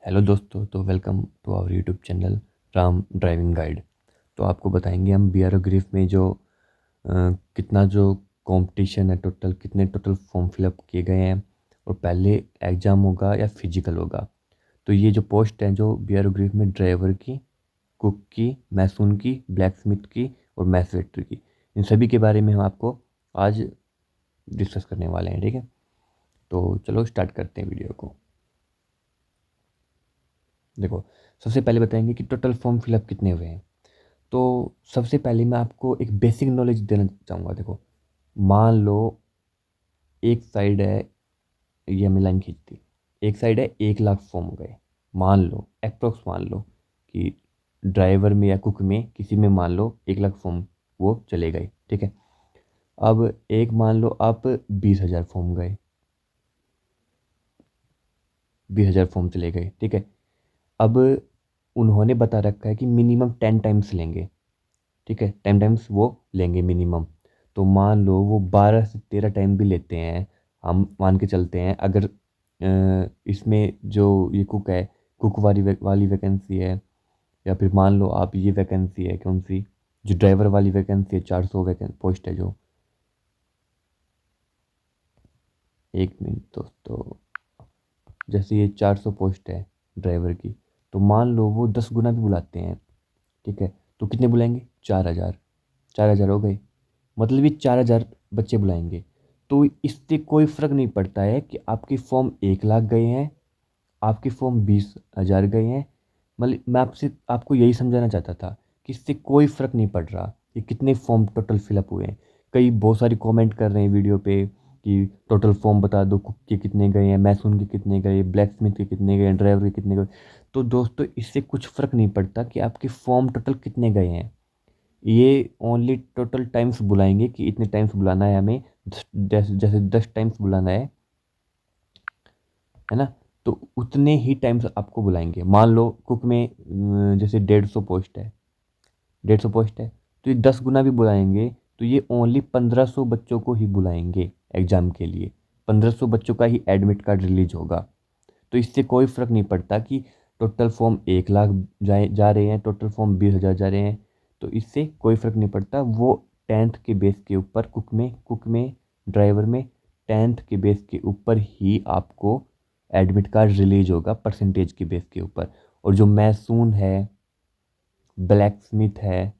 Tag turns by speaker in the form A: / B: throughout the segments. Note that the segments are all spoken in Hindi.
A: हेलो दोस्तों, तो welcome to our YouTube channel Ram driving guide. तो आपको बताएंगे हम बीआरओ में जो कितना जो कंपटीशन है, कितने टोटल फॉर्म फिलअप किए गए हैं और पहले एग्ज़ाम होगा या फिजिकल होगा। तो ये जो पोस्ट हैं जो बीआरओ में ड्राइवर की, कुक की, मैसून की, ब्लैक स्मिथ की और मैथ वेटर की, इन सभी के बारे में हम आपको आज डिस्कस करने वाले हैं। ठीक है, तो चलो स्टार्ट करते हैं वीडियो को। देखो, सबसे पहले बताएंगे कि टोटल फॉर्म फिलअप कितने हुए हैं। तो सबसे पहले मैं आपको एक बेसिक नॉलेज देना चाहूँगा। देखो, मान लो एक साइड है, ये हमें लाइन खींचती, एक साइड है 1 लाख फॉर्म हो गए। मान लो अप्रोक्स मान लो कि ड्राइवर में या कुक में किसी में मान लो 1 लाख फॉर्म वो चले गए। ठीक है, अब एक मान लो आप 20,000 फॉर्म गए, 20,000 फॉर्म चले गए। ठीक है, अब उन्होंने बता रखा है कि मिनिमम 10 टाइम्स लेंगे। ठीक है, 10 टाइम्स वो लेंगे मिनिमम। तो मान लो वो 12 से 13 टाइम भी लेते हैं, हम मान के चलते हैं। अगर इसमें जो ये कुक है, कुक वाली वैकेंसी है, या फिर मान लो आप ये वैकेंसी है कौन सी, जो ड्राइवर वाली वैकेंसी है, 400 पोस्ट है जो। एक मिनट दोस्तों, जैसे ये 400 पोस्ट है ड्राइवर की, तो मान लो वो 10 गुना भी बुलाते हैं। ठीक है, तो कितने बुलाएंगे? 4,000। 4,000 हो गए, मतलब ये 4,000 बच्चे बुलाएंगे। तो इससे कोई फ़र्क नहीं पड़ता है कि आपके फॉर्म 1 लाख गए हैं, आपके फॉर्म 20,000 गए हैं। मतलब मैं आपसे आपको यही समझाना चाहता था कि इससे कोई फ़र्क नहीं पड़ रहा कि कितने फॉर्म टोटल फिलअप हुए हैं। कई बहुत सारी कमेंट कर रहे हैं वीडियो पे कि टोटल फॉर्म बता दो, कुक के कितने गए हैं, मैसून के कितने गए, ब्लैक स्मिथ के कितने गए, ड्राइवर के कितने गए। तो दोस्तों, इससे कुछ फ़र्क नहीं पड़ता कि आपके फॉर्म टोटल कितने गए हैं। ये ओनली टोटल टाइम्स बुलाएंगे कि इतने टाइम्स बुलाना है हमें। जैसे 10 टाइम्स बुलाना है ना, तो उतने ही टाइम्स आपको बुलाएंगे। मान लो कुक में जैसे 150 पोस्ट है, 150 पोस्ट है, तो ये 10 गुना भी बुलाएंगे तो ये ओनली 1,500 बच्चों को ही बुलाएंगे एग्ज़ाम के लिए। 1,500 बच्चों का ही एडमिट कार्ड रिलीज होगा। तो इससे कोई फ़र्क नहीं पड़ता कि टोटल फॉर्म 1 लाख जा रहे हैं, टोटल फॉर्म 20,000 जा रहे हैं। तो इससे कोई फ़र्क नहीं पड़ता। वो 10th के बेस के ऊपर, कुक में ड्राइवर में 10th के बेस के ऊपर ही आपको एडमिट कार्ड रिलीज होगा, परसेंटेज के बेस के ऊपर। और जो मैसून है, ब्लैक स्मिथ है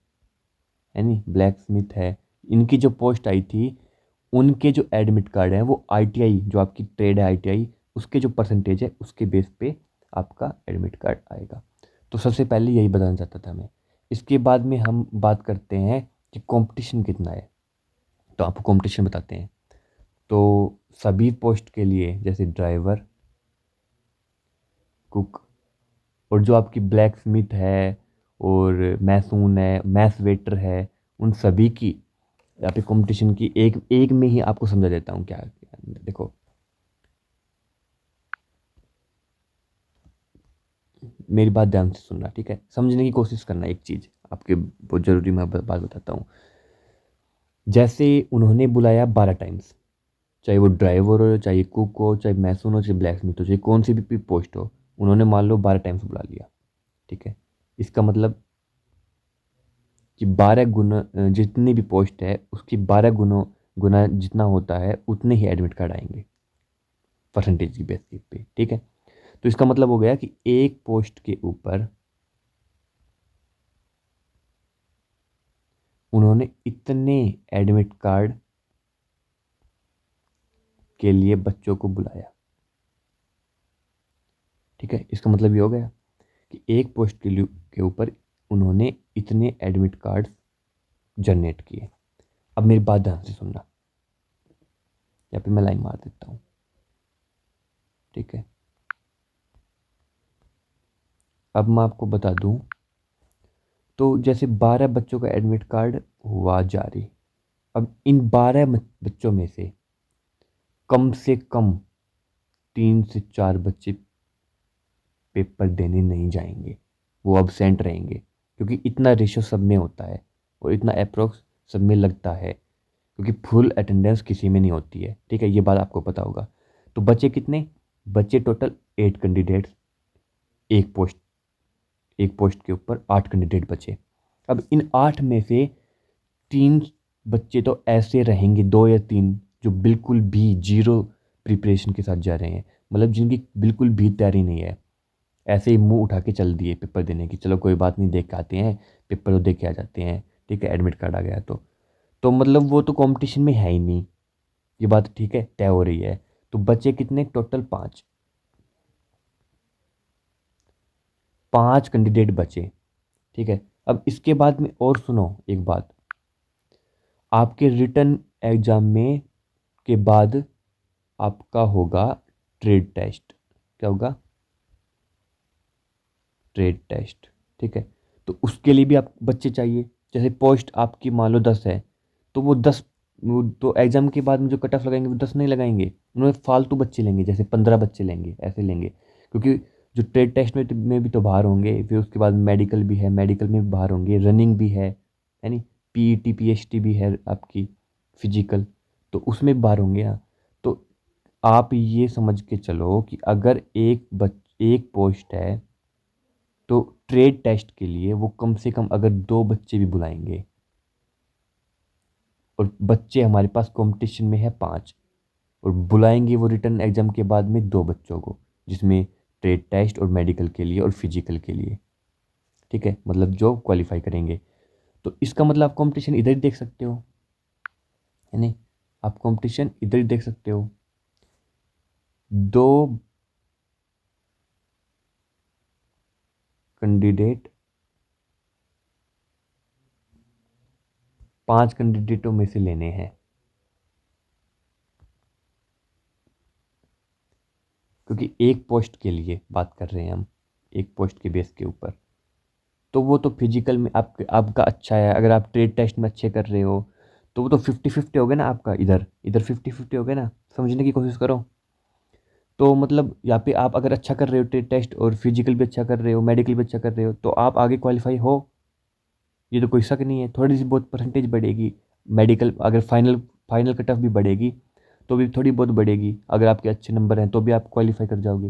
A: नहीं, ब्लैक स्मिथ है, इनकी जो पोस्ट आई थी, उनके जो एडमिट कार्ड है वो आईटीआई, जो आपकी ट्रेड है आईटीआई, उसके जो परसेंटेज है उसके बेस पे आपका एडमिट कार्ड आएगा। तो सबसे पहले यही बताना चाहता था मैं। इसके बाद में हम बात करते हैं कि कंपटीशन कितना है। तो आपको कंपटीशन बताते हैं। तो सभी पोस्ट के लिए, जैसे ड्राइवर, कुक और जो आपकी ब्लैक स्मिथ है और मैसून है, मैथ वेटर है, उन सभी की यहाँ पे कंपटीशन की एक एक में ही आपको समझा देता हूँ क्या क्या। देखो, मेरी बात ध्यान से सुनना, ठीक है, समझने की कोशिश करना। एक चीज़ आपके बहुत ज़रूरी, मैं बात बताता हूँ। जैसे उन्होंने बुलाया 12 टाइम्स, चाहे वो ड्राइवर हो, चाहे कुक हो, चाहे मैसून हो, चाहे ब्लैक स्मिथ हो, चाहे कौन सी भी पोस्ट हो, उन्होंने मान लो 12 टाइम्स बुला लिया। ठीक है, इसका मतलब कि 12 गुना जितनी भी पोस्ट है उसकी 12 गुना गुना जितना होता है उतने ही एडमिट कार्ड आएंगे परसेंटेज की बेसिस पे। ठीक है, तो इसका मतलब हो गया कि एक पोस्ट के ऊपर उन्होंने इतने एडमिट कार्ड के लिए बच्चों को बुलाया। ठीक है, इसका मतलब ये हो गया कि एक पोस्ट के ऊपर उन्होंने इतने एडमिट कार्ड जनरेट किए। अब मेरी बात ध्यान से सुनना, या फिर मैं लाइन मार देता हूँ। ठीक है, अब मैं आपको बता दूं। तो जैसे 12 बच्चों का एडमिट कार्ड हुआ जारी। अब इन 12 बच्चों में कम से कम 3 से 4 बच्चे पेपर देने नहीं जाएंगे, वो अब्सेंट रहेंगे, क्योंकि इतना रेशो सब में होता है और इतना अप्रोक्स सब में लगता है, क्योंकि फुल अटेंडेंस किसी में नहीं होती है। ठीक है, ये बात आपको पता होगा। तो बच्चे कितने? बच्चे टोटल 8 कैंडिडेट्स, एक पोस्ट के ऊपर 8 कैंडिडेट बचे। अब इन 8 में से 3 बच्चे तो ऐसे रहेंगे, 2 या 3 जो बिल्कुल भी जीरो प्रिपरेशन के साथ जा रहे हैं, मतलब जिनकी बिल्कुल भी तैयारी नहीं है, ऐसे ही मुंह उठा के चल दिए पेपर देने की, चलो कोई बात नहीं देख के आते हैं, पेपर तो देख के आ जाते हैं, ठीक है, एडमिट कार्ड आ गया तो मतलब वो तो कंपटीशन में है ही नहीं, ये बात ठीक है तय हो रही है। तो बचे कितने टोटल? 5 कैंडिडेट बचे, ठीक है। अब इसके बाद में और सुनो एक बात, आपके रिटन एग्जाम में के बाद आपका होगा ट्रेड टेस्ट। क्या होगा? ट्रेड टेस्ट, ठीक है। तो उसके लिए भी आप बच्चे चाहिए। जैसे पोस्ट आपकी मान लो 10 है, तो वो 10, वो तो एग्जाम के बाद में जो कट ऑफ लगाएंगे वो 10 नहीं लगाएंगे, उन्होंने फालतू बच्चे लेंगे, जैसे 15 बच्चे लेंगे, ऐसे लेंगे, क्योंकि जो ट्रेड टेस्ट में भी तो बाहर होंगे, फिर उसके बाद मेडिकल भी है, मेडिकल में भी बाहर होंगे, रनिंग भी है नहीं, पीईटी पीएचटी भी है आपकी, फिजिकल, तो उसमें भी बाहर होंगे ना। तो आप ये समझ के चलो कि अगर एक पोस्ट है, तो ट्रेड टेस्ट के लिए वो कम से कम अगर 2 बच्चे भी बुलाएंगे, और बच्चे हमारे पास कंपटीशन में है 5, और बुलाएंगे वो रिटर्न एग्जाम के बाद में 2 बच्चों को, जिसमें ट्रेड टेस्ट और मेडिकल के लिए और फिजिकल के लिए, ठीक है, मतलब जो क्वालिफाई करेंगे। तो इसका मतलब आप कंपटीशन इधर ही देख सकते हो, है नहीं, आप कंपटीशन इधर ही देख सकते हो। 2 कैंडिडेट 5 कैंडिडेटों में से लेने हैं, क्योंकि एक पोस्ट के लिए बात कर रहे हैं हम, एक पोस्ट के बेस के ऊपर। तो वो तो फिजिकल में आपका अच्छा है, अगर आप ट्रेड टेस्ट में अच्छे कर रहे हो, तो वो तो 50-50 हो गया ना आपका, इधर इधर 50-50 हो गया ना, समझने की कोशिश करो। तो मतलब यहाँ पे आप अगर अच्छा कर रहे हो ट्रेड टेस्ट, और फिजिकल भी अच्छा कर रहे हो, मेडिकल भी अच्छा कर रहे हो, तो आप आगे क्वालिफाई हो, ये तो कोई शक नहीं है। थोड़ी सी बहुत परसेंटेज बढ़ेगी, मेडिकल अगर फाइनल फाइनल कट ऑफ भी बढ़ेगी तो भी थोड़ी बहुत बढ़ेगी, अगर आपके अच्छे नंबर हैं तो भी आप क्वालिफाई कर जाओगे।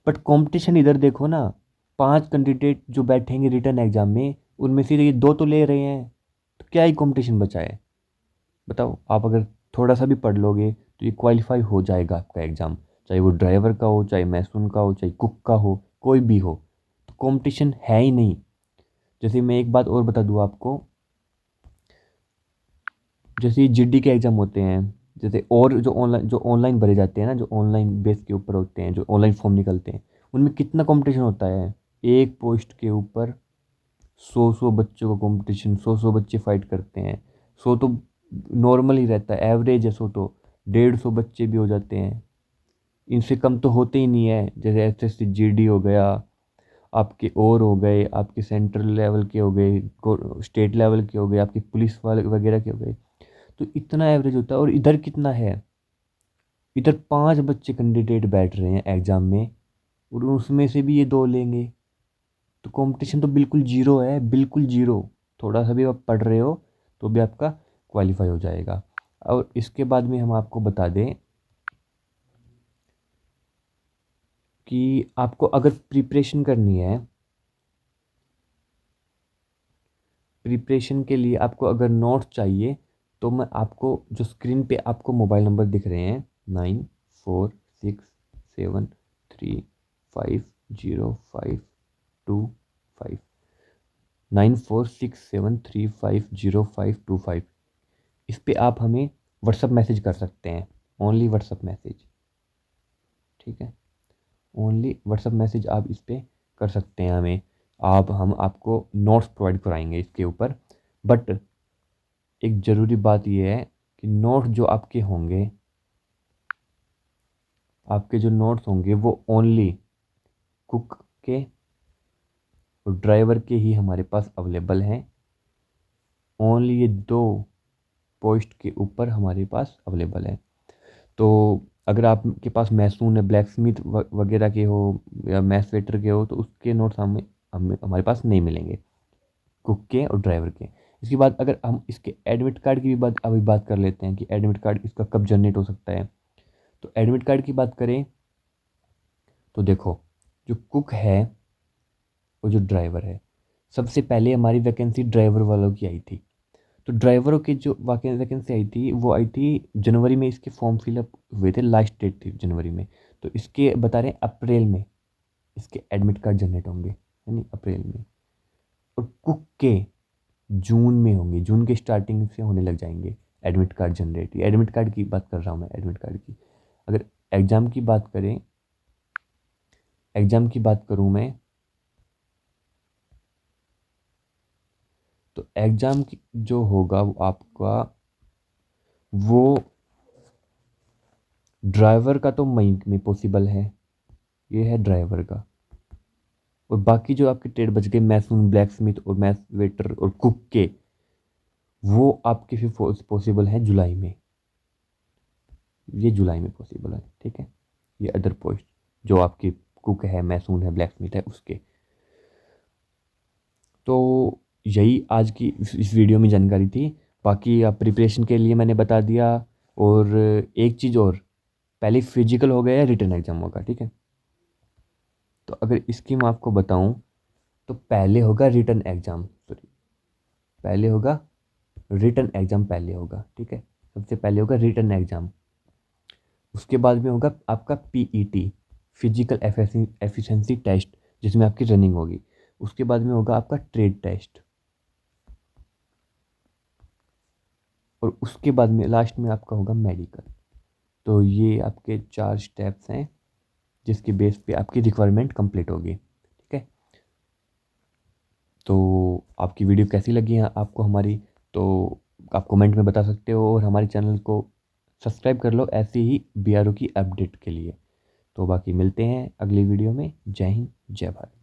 A: बट कंपटीशन इधर देखो ना, 5 कैंडिडेट जो बैठेंगे रिटर्न एग्जाम में, उनमें से ये 2 तो ले रहे हैं, तो क्या ही कंपटीशन बचा है? बताओ, आप अगर थोड़ा सा भी पढ़ लोगे तो ये क्वालिफाई हो जाएगा आपका एग्ज़ाम, चाहे वो ड्राइवर का हो, चाहे मैसून का हो, चाहे कुक का हो, कोई भी हो, तो कंपटीशन है ही नहीं। जैसे मैं एक बात और बता दूँ आपको, जैसे जीडी के एग्ज़ाम होते हैं, जैसे और जो ऑनलाइन भरे जाते हैं ना, जो ऑनलाइन बेस के ऊपर होते हैं, जो ऑनलाइन फॉर्म निकलते हैं, उनमें कितना कंपटीशन होता है, एक पोस्ट के ऊपर 100 बच्चों का कंपटीशन, 100 बच्चे फाइट करते हैं। 100 तो नॉर्मल ही रहता है, एवरेज है 100, तो 150 बच्चे भी हो जाते हैं, इनसे कम तो होते ही नहीं है। जैसे एसएससी जीडी हो गया आपके, और हो गए आपके सेंट्रल लेवल के, हो गए स्टेट लेवल के, हो गए आपके पुलिस वाले वगैरह के, हो गए, तो इतना एवरेज होता है। और इधर कितना है, इधर 5 बच्चे कैंडिडेट बैठ रहे हैं एग्जाम में, और उसमें से भी ये 2 लेंगे, तो कंपटीशन तो बिल्कुल जीरो है, बिल्कुल जीरो। थोड़ा सा भी आप पढ़ रहे हो तो भी आपका क्वालिफाई हो जाएगा। और इसके बाद में हम आपको बता दें कि आपको अगर प्रिपरेशन करनी है, प्रिपरेशन के लिए आपको अगर नोट्स चाहिए, तो मैं आपको जो स्क्रीन पे आपको मोबाइल नंबर दिख रहे हैं, 9467350525, 9467350525, इस पे आप हमें व्हाट्सअप मैसेज कर सकते हैं, ओनली व्हाट्सअप मैसेज, ठीक है, ओनली व्हाट्सअप मैसेज आप इस पे कर सकते हैं हमें। हम आपको नोट्स प्रोवाइड कराएंगे इसके ऊपर। बट एक ज़रूरी बात यह है कि नोट्स जो आपके जो नोट्स होंगे वो ओनली कुक के और ड्राइवर के ही हमारे पास अवेलेबल हैं, ओनली ये 2 पोस्ट के ऊपर हमारे पास अवेलेबल है। तो अगर आपके पास मैसून है, ब्लैक स्मिथ वगैरह के हो, या मैथ वेटर के हो, तो उसके नोट्स हमें हमारे पास नहीं मिलेंगे, कुक के और ड्राइवर के। इसके बाद अगर हम इसके एडमिट कार्ड की भी अभी बात कर लेते हैं कि एडमिट कार्ड इसका कब जनरेट हो सकता है। तो एडमिट कार्ड की बात करें तो देखो, जो कुक है और जो ड्राइवर है। सबसे पहले हमारी वैकेंसी ड्राइवर वालों की आई थी। तो ड्राइवरों की जो वैकेंसी आई थी वो आई थी जनवरी में, इसके फॉर्म फिलअप हुए थे, लास्ट डेट थी जनवरी में। तो इसके बता रहे हैं अप्रैल में इसके एडमिट कार्ड जनरेट होंगे, यानी अप्रैल में। और कुक के जून में होंगे, जून के स्टार्टिंग से होने लग जाएंगे एडमिट कार्ड जनरेट। ये एडमिट कार्ड की बात कर रहा हूँ मैं, एडमिट कार्ड की। अगर एग्ज़ाम की बात करें, एग्ज़ाम की बात करूँ मैं, तो एग्ज़ाम की जो होगा वो आपका, वो ड्राइवर का तो मई में पॉसिबल है, ये है ड्राइवर का। और बाकी जो आपके ट्रेड बच गए, मैसून, ब्लैक स्मिथ और मैथ वेटर और कुक के, वो आपके फिर पॉसिबल है जुलाई में। ये जुलाई में पॉसिबल है, ठीक है। ये अदर पोस्ट जो आपकी कुक है, मैसून है, ब्लैक स्मिथ है, उसके। तो यही आज की इस वीडियो में जानकारी थी। बाकी आप प्रिपरेशन के लिए मैंने बता दिया। और एक चीज़ और, पहले फिजिकल हो गया या रिटर्न एग्जाम होगा, ठीक है। तो अगर इसकी मैं आपको बताऊं, तो पहले होगा रिटर्न एग्जाम, सॉरी, पहले होगा रिटर्न एग्जाम, पहले होगा, ठीक है। सबसे पहले होगा रिटर्न एग्जाम। उसके बाद में होगा आपका पीईटी, फिजिकल एफिशिएंसी टेस्ट, जिसमें आपकी रनिंग होगी। उसके बाद में होगा आपका ट्रेड टेस्ट। और उसके बाद में लास्ट में आपका होगा मेडिकल। तो ये आपके 4 स्टेप्स हैं जिसके बेस पे आपकी रिक्वायरमेंट कंप्लीट होगी, ठीक है। तो आपकी वीडियो कैसी लगी है आपको हमारी, तो आप कमेंट में बता सकते हो। और हमारे चैनल को सब्सक्राइब कर लो ऐसी ही बीआरओ की अपडेट के लिए। तो बाकी मिलते हैं अगली वीडियो में। जय हिंद, जय भारत।